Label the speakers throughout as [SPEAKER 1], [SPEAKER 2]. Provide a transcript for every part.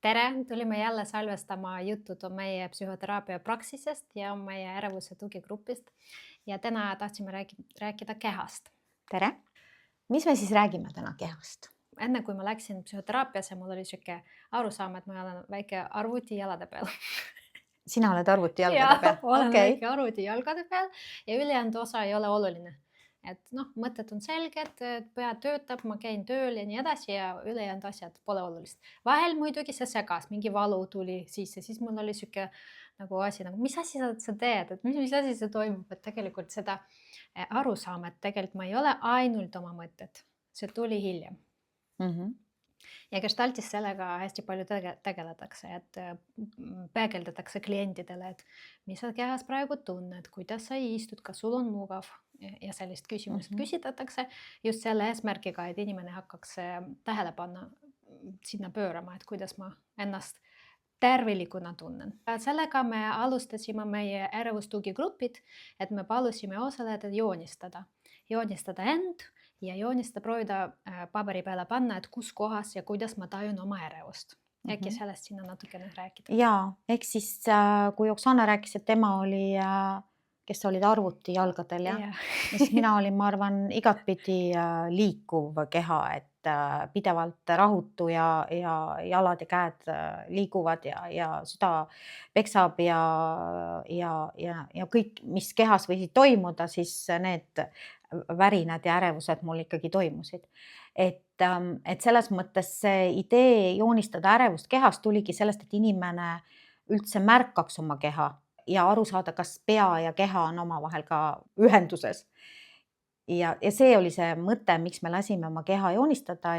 [SPEAKER 1] Tere, tulime jälle salvestama jutut meie psühhoteraapia praksisest ja meie ärevuse tugigrupist. Ja täna tahtsime rääkida kehast.
[SPEAKER 2] Tere! Mis me siis räägime täna kehast?
[SPEAKER 1] Enne kui ma läksin psühhoteraapiasse, mul oli siuke arusaam, et ma olen väike arvuti jalade peal.
[SPEAKER 2] Sina oled arvuti jalgade peal?
[SPEAKER 1] Olen
[SPEAKER 2] Okei.
[SPEAKER 1] väike arvuti jalgade peal ja ülejäänud osa ei ole oluline. Et mõtted on selged, pea töötab, ma käin tööl ja nii edasi ja ülejäänud asjad pole olulist. Vahel muidugi see segas, mingi valu tuli sisse, siis mul oli siuke nagu asi, nagu mis asi sa teed, et mis asi see toimub, et tegelikult seda arusaama, et tegelikult ma ei ole ainult oma mõtted, see tuli hiljem. Ja gestaltis sellega hästi palju tegeletakse, et peegeldatakse klientidele, et mis sa kehas praegu tunned, kuidas sa istud, kas sul on mugav ja sellist küsimust küsitatakse just selle eesmärgiga, et inimene hakkaks tähelepanu sinna pöörama, et kuidas ma ennast tervilikuna tunnen. Sellega me alustasime meie ärevustugigrupid, et me palusime osalejad joonistada end ja proovida paberi peale panna, et kus kohas ja kuidas ma tajun oma ärevust. Äkki sellest sinna natukene rääkida?
[SPEAKER 2] Jaa, ehk siis kui Oksana rääkis, et tema oli, kes olid arvuti jalgadel, siis mina olin, ma arvan, igatpidi liikuv keha, et pidevalt rahutu ja jalad ja käed liiguvad ja süda peksab ja kõik, mis kehas võisid toimuda, siis need värinad ja ärevused mul ikkagi toimusid. Et selles mõttes see idee joonistada ärevust kehast tuligi sellest, et inimene üldse märkaks oma keha ja aru saada, kas pea ja keha on omavahel ka ühenduses. Ja see oli see mõte, miks me lasime oma keha joonistada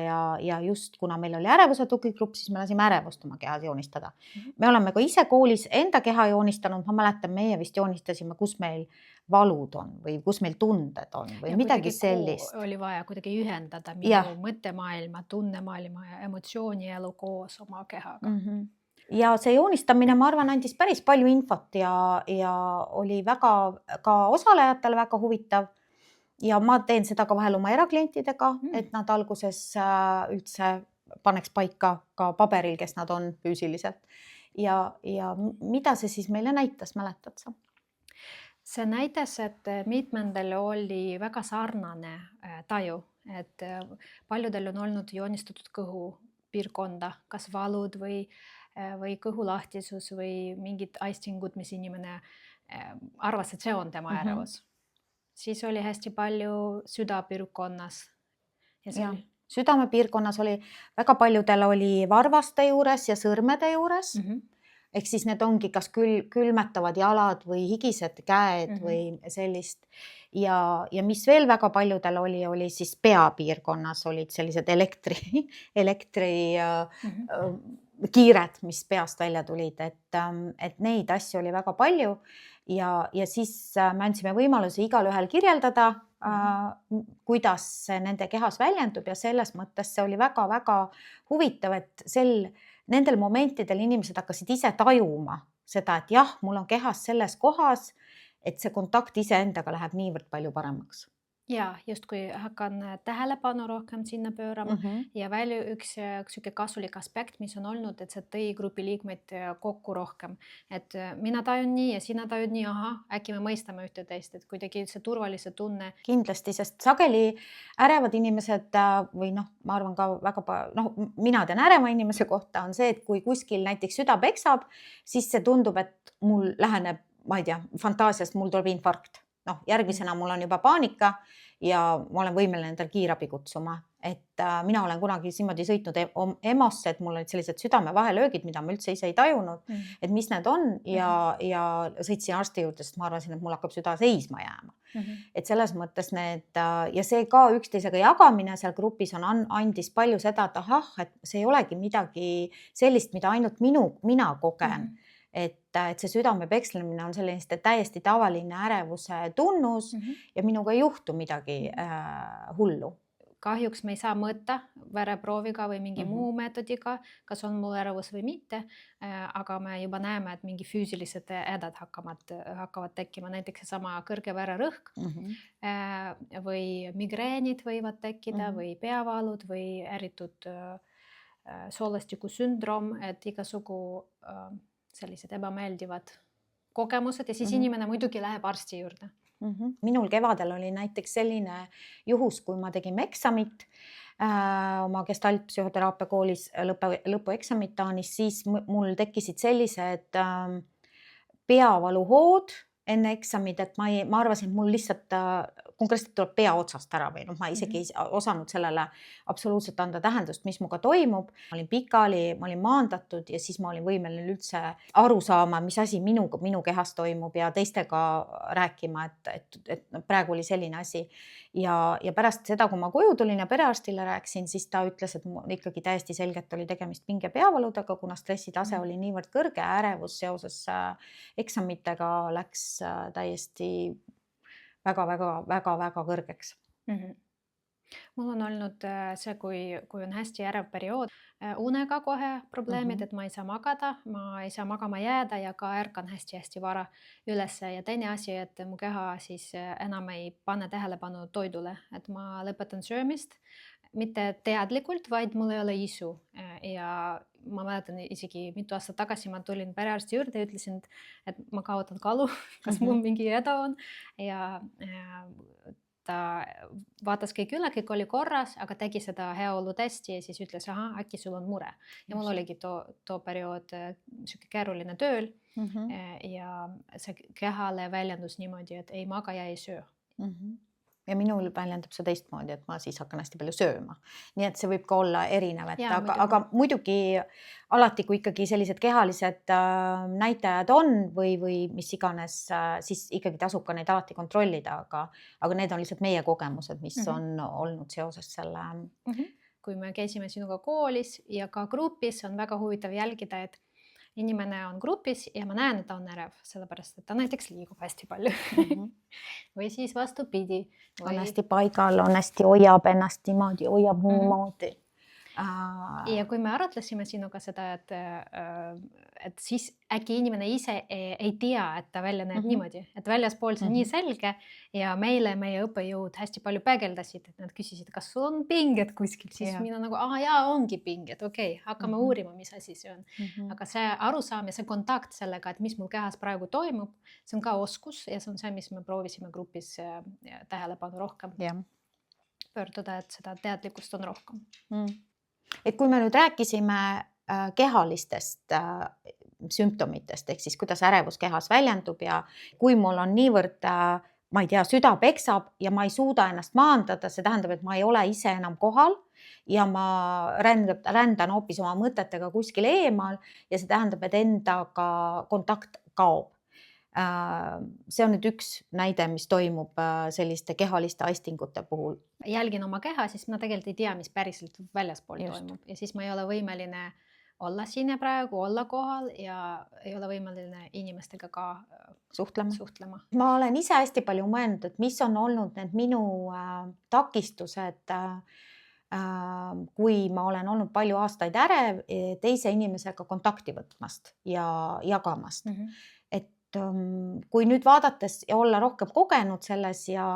[SPEAKER 2] ja just kuna meil oli ärevuse tugigrupp, siis me lasime ärevust oma kehas joonistada. Me oleme ka ise koolis enda keha joonistanud, ma mäletan, meie vist joonistasime, kus meil valud on või kus meil tunded on või ja midagi sellist.
[SPEAKER 1] Oli vaja kuidagi ühendada minu mõttemaailma, tunnemaailma ja emotsioonielu koos oma kehaga.
[SPEAKER 2] Ja see joonistamine, ma arvan, andis päris palju infot ja oli väga ka osalejatele väga huvitav. Ja ma teen seda ka vahel oma eraklientidega, et nad alguses üldse paneks paika ka paberil, kes nad on füüsiliselt. Ja mida see siis meile näitas, mäletad sa?
[SPEAKER 1] See näitas, et mitmendel oli väga sarnane taju, et paljudel on olnud joonistatud kõhupiirkonda, kas valud või kõhulahtisus või mingid aistingud, mis inimene arvas, et see on tema ärevus. Siis oli hästi palju südapiirkonnas.
[SPEAKER 2] Südamepiirkonnas oli, väga paljudel oli varvaste juures ja sõrmede juures. Ehk siis need ongi kas külmetavad jalad või higised käed või sellist. Ja mis veel väga paljudel oli siis peapiirkonnas olid sellised elektri kiired, mis peast välja tulid, et neid asju oli väga palju. Ja siis me andsime võimaluse igalühel kirjeldada, kuidas see nende kehas väljendub ja selles mõttes see oli väga-väga huvitav, et nendel momentidel inimesed hakkasid ise tajuma seda, et jah, mul on kehas selles kohas, et see kontakt iseendaga läheb niivõrd palju paremaks.
[SPEAKER 1] Ja just kui hakkan tähelepanu rohkem sinna pöörama ja välja üks kasulik aspekt, mis on olnud, et see tõi grupi liikmeid kokku rohkem. Et mina tajun nii ja sina tajud nii, äkki me mõistame ühte teist, et kuidagi see turvalise tunne.
[SPEAKER 2] Kindlasti, sest sageli ärevad inimesed või ma arvan ka väga, mina tean äreva inimese kohta on see, et kui kuskil näiteks süda peksab, siis see tundub, et mul läheneb, ma ei tea, fantaasiast mul tuleb infarkt. Järgmisena mul on juba paanika ja ma olen võimeline endal kiirabi kutsuma. Et mina olen kunagi niimoodi sõitnud EMO-sse, et mul olid sellised südame vahelöögid, mida ma üldse ise ei tajunud, et mis need on ja sõitsin arsti juurde, sest ma arvasin, et mul hakkab süda seisma jääma. Et selles mõttes ja see ka üksteisega jagamine seal grupis andis palju seda, et see ei olegi midagi sellist, mida ainult mina kogen. Et see südame pekslemine on selliste täiesti tavaline ärevuse tunnus ja minuga ei juhtu midagi hullu.
[SPEAKER 1] Kahjuks me ei saa mõõta vereprooviga või mingi muu meetodiga, kas on mul ärevus või mitte, aga me juba näeme, et mingi füüsilised hädad hakkavad tekkima, näiteks sama kõrge vererõhk või migreenid võivad tekkida või peavalud või ärritud soolestikusündroom, et igasugu sellised ebameeldivad kogemused ja siis
[SPEAKER 2] Mhm.
[SPEAKER 1] inimene muidugi läheb arsti juurde.
[SPEAKER 2] Minul kevadel oli näiteks selline juhus, kui ma tegin eksamit oma gestaltpsühhoteraapia koolis lõpueksamit Taanis, siis mul tekkisid sellised peavaluhood enne eksamit, et ma arvasin, et mul lihtsalt konkreetselt tuleb pea otsast ära või ma isegi ei osanud sellele absoluutselt anda tähendust, mis muga toimub. Ma olin pikali, ma olin maandatud ja siis ma olin võimeline üldse aru saama, mis asi minu kehas toimub ja teistega rääkima, et praegu oli selline asi. Ja pärast seda, kui ma koju tulin ja perearstile rääkisin, siis ta ütles, et mul ikkagi täiesti selgelt oli tegemist pinge peavaludega, kuna stressitase oli niivõrd kõrge, ärevus seoses eksamitega läks täiesti väga kõrgeks.
[SPEAKER 1] Mul on olnud see, kui on hästi ärev periood, unega kohe probleemid, et ma ei saa magada, ma ei saa magama jääda ja ka ärkan hästi vara üles. Ja teine asi, et mu keha siis enam ei pane tähelepanu toidule, et ma lõpetan söömist, mitte teadlikult, vaid mul ei ole isu. Ja ma mäletan isegi mitu aastat tagasi ma tulin perearsti juurde ja ütlesin, et ma kaotan kalu, kas mul mingi häda on. Ja ta vaatas kõik üle, kõik oli korras, aga tegi seda heaolutesti ja siis ütles, äkki sul on mure. Ja mul oligi too periood siuke keeruline tööl ja see kehale väljendus niimoodi, et ei maga ja ei söö.
[SPEAKER 2] Ja minul väljendab see teistmoodi, et ma siis hakkan hästi palju sööma. Nii et see võib ka olla erinev, aga muidugi alati, kui ikkagi sellised kehalised näitajad on või mis iganes, siis ikkagi tasub ka neid alati kontrollida, aga need on lihtsalt meie kogemused, mis on olnud seoses selle.
[SPEAKER 1] Kui me käisime sinuga koolis ja ka grupis, on väga huvitav jälgida, et inimene on grupis ja ma näen, et ta on ärev, sellepärast, et ta näiteks liigub hästi palju. Või siis vastupidi.
[SPEAKER 2] On hästi paigal, on hästi hoiab ennast niimoodi, hoiab niimoodi.
[SPEAKER 1] Ja kui me arutlesime sinuga seda, et siis äkki inimene ise ei tea, et ta välja näeb niimoodi, et väljaspool see on nii selge ja meile meie õppejõud hästi palju peegeldasid, et nad küsisid, kas sul on pinged kuskil, siis mina nagu, jaa, ongi pinged, okei, hakkame uurima, mis asi see on. Aga see arusaam ja see kontakt sellega, et mis mul kehas praegu toimub, see on ka oskus ja see on see, mis me proovisime grupis tähelepanu rohkem pöörduda, et seda teadlikkust on rohkem.
[SPEAKER 2] Et kui me nüüd rääkisime kehalistest sümptomitest, ehk siis kuidas ärevus kehas väljendub ja kui mul on niivõrd, ma ei tea, süda peksab ja ma ei suuda ennast maandada, see tähendab, et ma ei ole ise enam kohal ja ma rändan hoopis oma mõtetega kuskil eemal ja see tähendab, et endaga kontakt kaob. See on nüüd üks näide, mis toimub selliste kehaliste aistingute puhul.
[SPEAKER 1] Jälgin oma keha, siis ma tegelikult ei tea, mis päriselt väljaspool toimub ja siis ma ei ole võimeline olla siin ja praegu, olla kohal ja ei ole võimeline inimestega ka suhtlema.
[SPEAKER 2] Ma olen ise hästi palju mõelnud, et mis on olnud need minu takistused, kui ma olen olnud palju aastaid ärev teise inimesega kontakti võtmast ja jagamast. Kui nüüd vaadates ja olla rohkem kogenud selles ja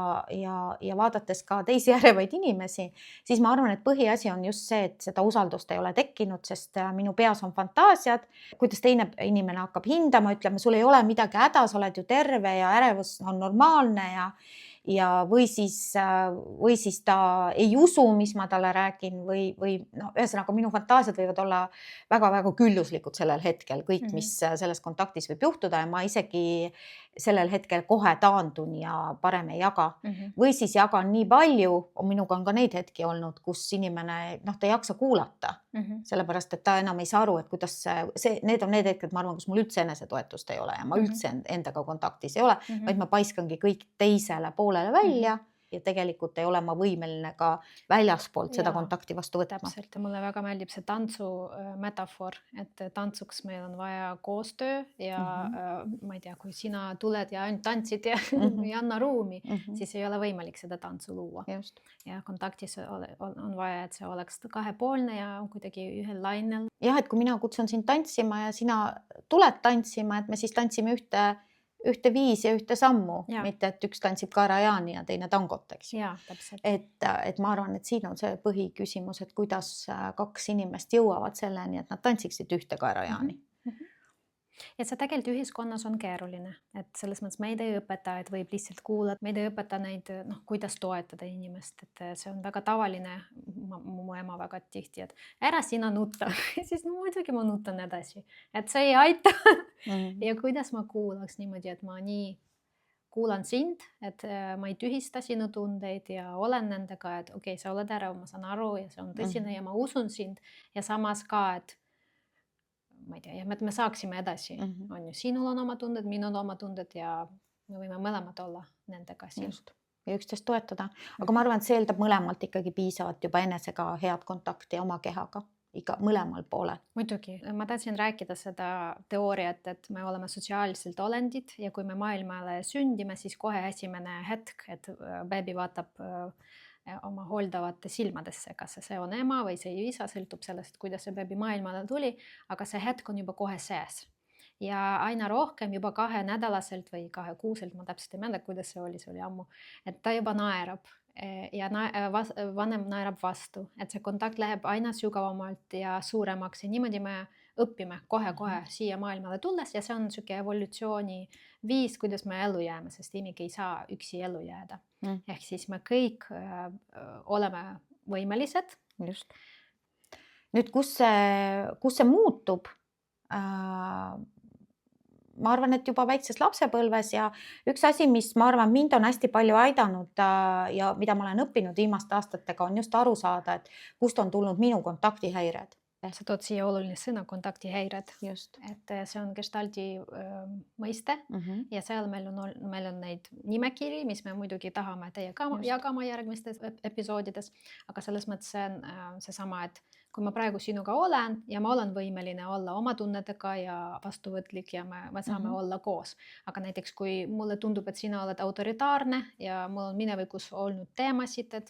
[SPEAKER 2] vaadates ka teisi ärevaid inimesi, siis ma arvan, et põhiasi on just see, et seda usaldust ei ole tekkinud, sest minu peas on fantaasiad, kuidas teine inimene hakkab hindama, ütleme, sul ei ole midagi häda, sa oled ju terve ja ärevus on normaalne või siis ta ei usu, mis ma talle räägin või ühesõnaga minu fantaasiad võivad olla väga külluslikud sellel hetkel, kõik, mis selles kontaktis võib juhtuda ja ma isegi sellel hetkel kohe taandun ja parem ei jaga. Või siis jagan nii palju, minuga on ka neid hetki olnud, kus inimene, ta ei jaksa kuulata, sellepärast, et ta enam ei saa aru, et kuidas need on need hetked, ma arvan, kus mul üldse enesetoetust ei ole ja ma üldse endaga kontaktis ei ole, vaid ma paiskangi kõik teisele poolele välja ja tegelikult ei ole ma võimeline ka väljaspoolt seda kontakti vastu võtma.
[SPEAKER 1] Täpselt, ja mulle väga meeldib see tantsu metafoor, et tantsuks meil on vaja koostöö ja ma ei tea, kui sina tuled ja ainult tantsid ja ei anna ruumi, siis ei ole võimalik seda tantsu luua.
[SPEAKER 2] Just.
[SPEAKER 1] Ja kontaktis on vaja, et see oleks kahepoolne ja kuidagi ühel lainel.
[SPEAKER 2] Jah, et kui mina kutsun sind tantsima ja sina tuled tantsima, et me siis tantsime ühte viisi ja ühte sammu,
[SPEAKER 1] Jaa.
[SPEAKER 2] mitte et üks tantsib Karajaani ja teine tangot, eks ju.
[SPEAKER 1] Jaa, täpselt.
[SPEAKER 2] Et ma arvan, et siin on see põhiküsimus, et kuidas kaks inimest jõuavad selleni, et nad tantsiksid ühte Karajaani.
[SPEAKER 1] Ja see tegelikult ühiskonnas on keeruline, et selles mõttes meid ei õpeta, et võib lihtsalt kuulata, meid ei õpeta neid, kuidas toetada inimest, et see on väga tavaline, mu ema väga tihti, et ära sina nutta, siis no muidugi ma nutan edasi, et see ei aita. Ja kuidas ma kuulaks niimoodi, et ma nii kuulan sind, et ma ei tühista sinu tundeid ja olen nendega, et okei, sa oled ärev, ma saan aru ja see on tõsine ja ma usun sind ja samas ka, et ma ei tea, ja me saaksime edasi, on ju, sinul on oma tunded, minul oma tunded ja me võime mõlemad olla nendega siin.
[SPEAKER 2] Just. Ja üksteist toetada. Aga ma arvan, et see eeldab mõlemalt ikkagi piisavat juba enesega head kontakti oma kehaga, ikka mõlemal poolel.
[SPEAKER 1] Muidugi, ma tahtsin rääkida seda teooriat, et me oleme sotsiaalselt olendid ja kui me maailmale sündime, siis kohe esimene hetk, et beebi vaatab oma hooldavate silmadesse, kas see on ema või see isa, sõltub sellest, kuidas see beebi maailmale tuli, aga see hetk on juba kohe sees. Ja aina rohkem juba 2-nädalaselt või 2-kuuselt, ma täpselt ei mäleta, kuidas see oli ammu, et ta juba naerab ja vanem naerab vastu, et see kontakt läheb aina sügavamalt ja suuremaks ja niimoodi me õpime kohe-kohe siia maailmale tulles ja see on niisugune evolutsiooni viis, kuidas me ellu jääme, sest imik ei saa üksi ellu jääda. Ehk siis me kõik oleme võimelised.
[SPEAKER 2] Just. Nüüd, kus see muutub? Ma arvan, et juba väikses lapsepõlves ja üks asi, mis ma arvan, mind on hästi palju aidanud ja mida ma olen õppinud viimaste aastatega, on just aru saada, et kust on tulnud minu kontaktihäired.
[SPEAKER 1] Sa tood siia oluline sõna kontaktihäired.
[SPEAKER 2] Just.
[SPEAKER 1] Et see on gestaldi mõiste ja seal meil on neid nimekiri, mis me muidugi tahame teiega jagama järgmistes episoodides, aga selles mõttes see sama, et kui ma praegu sinuga olen ja ma olen võimeline olla oma tunnetega ja vastuvõtlik ja me saame olla koos. Aga näiteks kui mulle tundub, et sina oled autoritaarne ja mul on minevikus olnud teemasid, et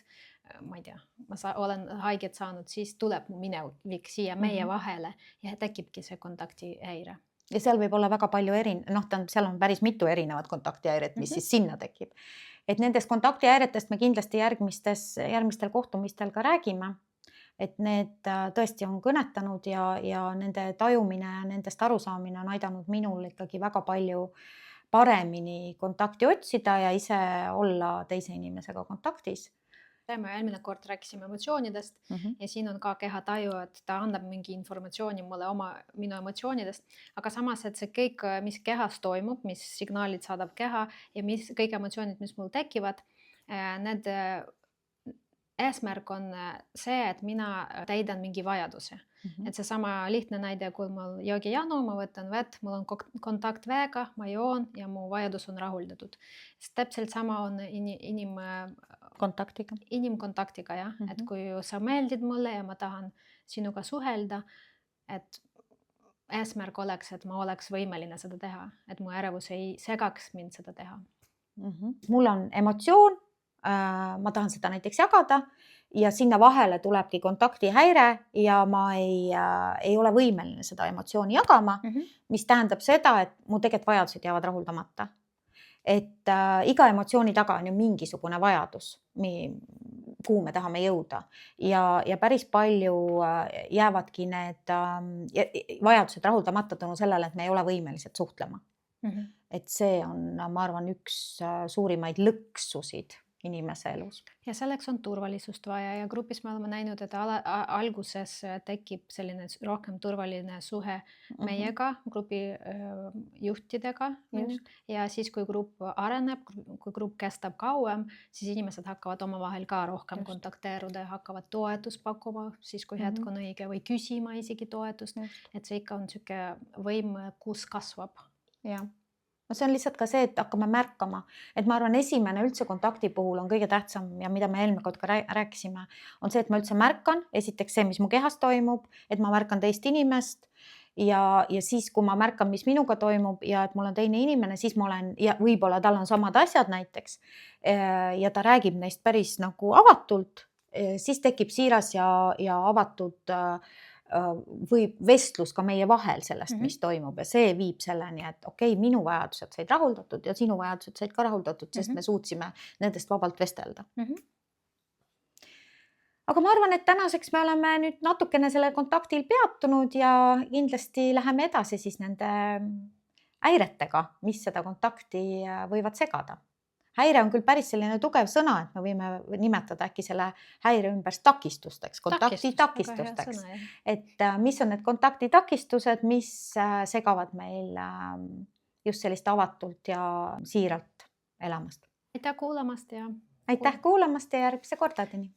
[SPEAKER 1] ma ei tea, ma olen haiget saanud, siis tuleb mu minevik siia meie vahele ja tekibki see kontaktihäire.
[SPEAKER 2] Ja seal võib olla väga palju seal on päris mitu erinevat kontaktihäiret, mis siis sinna tekib. Et nendest kontaktihäiretest me kindlasti järgmistel kohtumistel ka räägime. Et need tõesti on kõnetanud ja nende tajumine ja nendest arusaamine on aidanud minul ikkagi väga palju paremini kontakti otsida ja ise olla teise inimesega kontaktis.
[SPEAKER 1] Me eelmine kord rääkisime emotsioonidest ja siin on ka kehataju, et ta annab mingi informatsiooni mulle minu emotsioonidest, aga samas, et see kõik, mis kehas toimub, mis signaalid saadab keha ja kõik emotsioonid, mis mul tekivad, need eesmärk on see, et mina täidan mingi vajaduse. Et see sama lihtne näide, kui mul joogijanu, ma võtan vett, mul on kontakt veega, ma joon ja mu vajadus on rahuldatud. Täpselt sama on inimkontaktiga, jah. Et kui sa meeldid mulle ja ma tahan sinuga suhelda, et eesmärk oleks, et ma oleks võimeline seda teha, et mu ärevus ei segaks mind seda teha.
[SPEAKER 2] Mul on emotsioon, ma tahan seda näiteks jagada ja sinna vahele tulebki kontaktihäire ja ma ei ole võimeline seda emotsiooni jagama, mis tähendab seda, et mu tegelikult vajadused jäävad rahuldamata. Et iga emotsiooni taga on ju mingisugune vajadus, kuhu me tahame jõuda ja päris palju jäävadki need vajadused rahuldamata tänu sellele, et me ei ole võimelised suhtlema. Et see on, ma arvan, üks suurimaid lõksusid inimese elus.
[SPEAKER 1] Ja selleks on turvalisust vaja ja grupis me oleme näinud, et alguses tekib selline rohkem turvaline suhe meiega, grupi juhtidega ja siis, kui grupp areneb, kui grupp kestab kauem, siis inimesed hakkavad omavahel ka rohkem kontakteeruda ja hakkavad toetust pakkuma, siis kui hetk on õige või küsima isegi toetust, et see ikka on niisugune võim, kus kasvab.
[SPEAKER 2] Jah. No see on lihtsalt ka see, et hakkame märkama, et ma arvan, esimene üldse kontakti puhul on kõige tähtsam ja mida me eelmine kord ka rääkisime, on see, et ma üldse märkan, esiteks see, mis mu kehas toimub, et ma märkan teist inimest ja siis, kui ma märkan, mis minuga toimub ja et mul on teine inimene, siis ma olen ja võib-olla tal on samad asjad näiteks ja ta räägib neist päris nagu avatult, siis tekib siiras ja avatud või vestlus ka meie vahel sellest, mis toimub ja see viib selleni, et okei, minu vajadused said rahuldatud ja sinu vajadused said ka rahuldatud, sest me suutsime nendest vabalt vestelda. Aga ma arvan, et tänaseks me oleme nüüd natukene selle kontaktil peatunud ja kindlasti läheme edasi siis nende häiretega, mis seda kontakti võivad segada. Häire on küll päris selline tugev sõna, et me võime nimetada äkki selle häire ümber takistusteks, kontaktitakistusteks. Et mis on need kontaktitakistused, mis segavad meil just sellist avatult ja siiralt elamast.
[SPEAKER 1] Aitäh kuulamast ja
[SPEAKER 2] Aitäh kuulamast ja järgmise kordadeni!